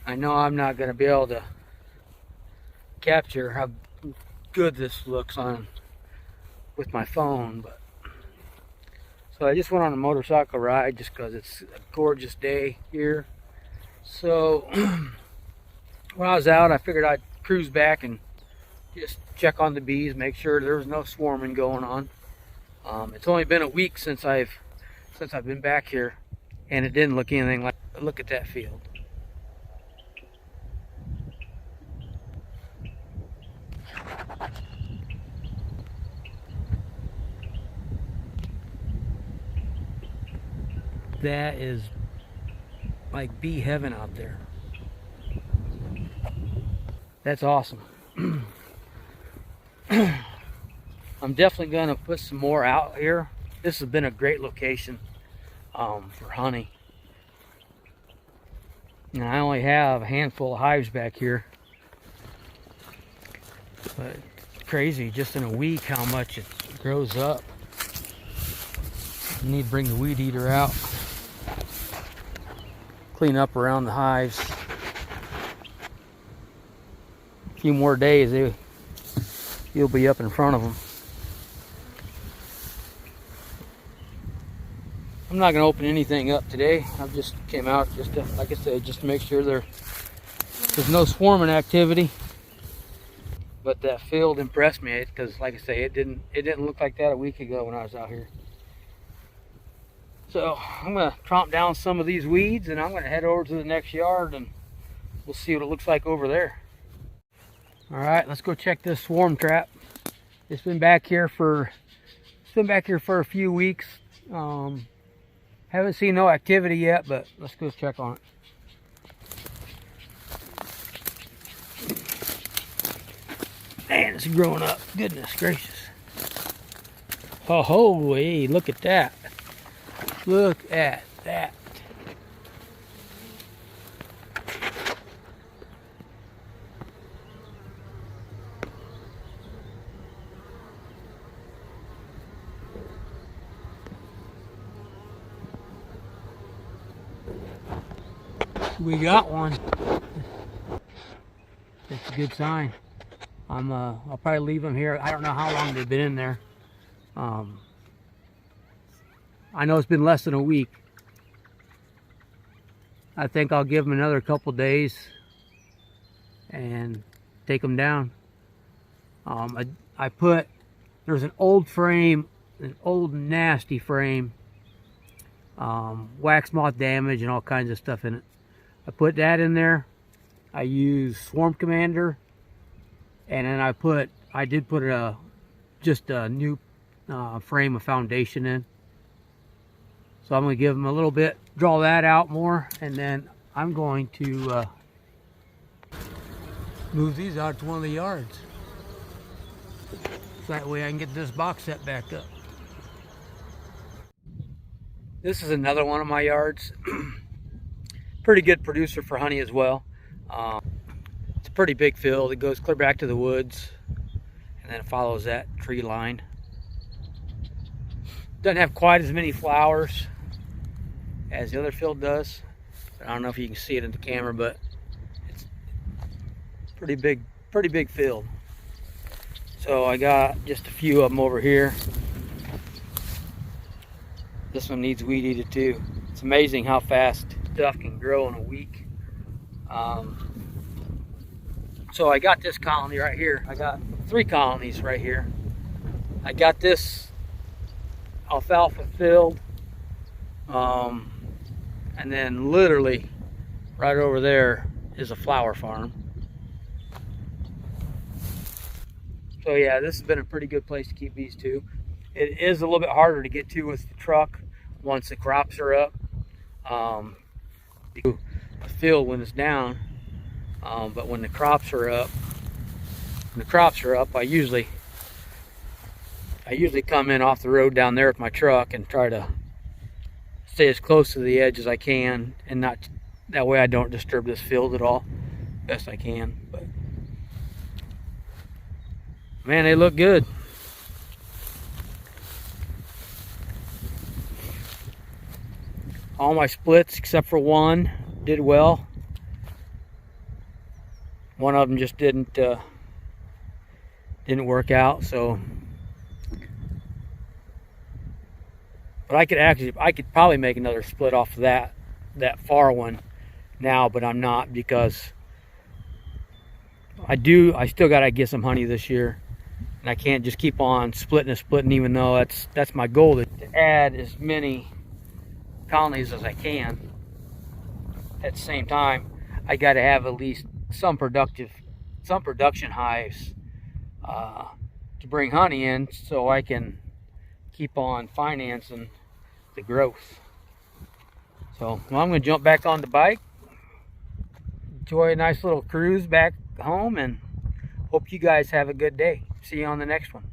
I know I'm not going to be able to capture how good this looks on with my phone, but so I just went on a motorcycle ride just because it's a gorgeous day here. So when I was out, I figured I'd cruise back and just check on the bees, make sure there was no swarming going on. It's only been a week since I've been back here, and it didn't look anything like. Look at that field. That is like bee heaven out there. That's awesome. I'm definitely going to put some more out here. This has been a great location for honey. And I only have a handful of hives back here. But it's crazy, just in a week, how much it grows up. You need to bring the weed eater out. Clean up around the hives. A few more days, you'll be up in front of them. I'm not going to open anything up today. I just came out just to, like I said, just to make sure there's no swarming activity. But that field impressed me because, like I say, it didn't look like that a week ago when I was out here. So I'm going to tromp down some of these weeds, and I'm going to head over to the next yard, and we'll see what it looks like over there. All right, let's go check this swarm trap. It's been back here for a few weeks. Haven't seen no activity yet, but let's go check on it. Man, it's growing up. Goodness gracious. Oh, holy, look at that. Look at that. We got one. That's a good sign. I'll probably leave them here. I don't know how long they've been in there. I know it's been less than a week. I think I'll give them another couple days and take them down. There's an old frame, an old nasty frame, wax moth damage and all kinds of stuff in it. I put that in there. I use Swarm Commander, and then I did put just a new frame of foundation in. So I'm going to give them a little bit, draw that out more, and then I'm going to move these out to one of the yards. So that way I can get this box set back up. This is another one of my yards. Pretty good producer for honey as well. It's a pretty big field. It goes clear back to the woods, and then it follows that tree line. Doesn't have quite as many flowers as the other field does. I don't know if you can see it in the camera, but it's pretty big field. So I got just a few of them over here. This one needs weed eated too. It's amazing how fast stuff can grow in a week. So I got this colony right here. I got 3 colonies right here. I got this alfalfa field, and then literally right over there is a flower farm. So yeah, this has been a pretty good place to keep bees too. It is a little bit harder to get to with the truck once the crops are up. The field when it's down, but when the crops are up, I usually come in off the road down there with my truck and try to stay as close to the edge as I can, and not that way I don't disturb this field at all, best I can. But man, they look good. All my splits except for one did well. one of them just didn't work out. So, but I could probably make another split off of that far one now, but I'm not, because I still gotta get some honey this year, and I can't just keep on splitting and splitting, even though that's my goal, to add as many colonies as I can. At the same time, I got to have at least some production hives to bring honey in, so I can keep on financing the growth. So, well, I'm going to jump back on the bike, enjoy a nice little cruise back home, and hope you guys have a good day. See you on the next one.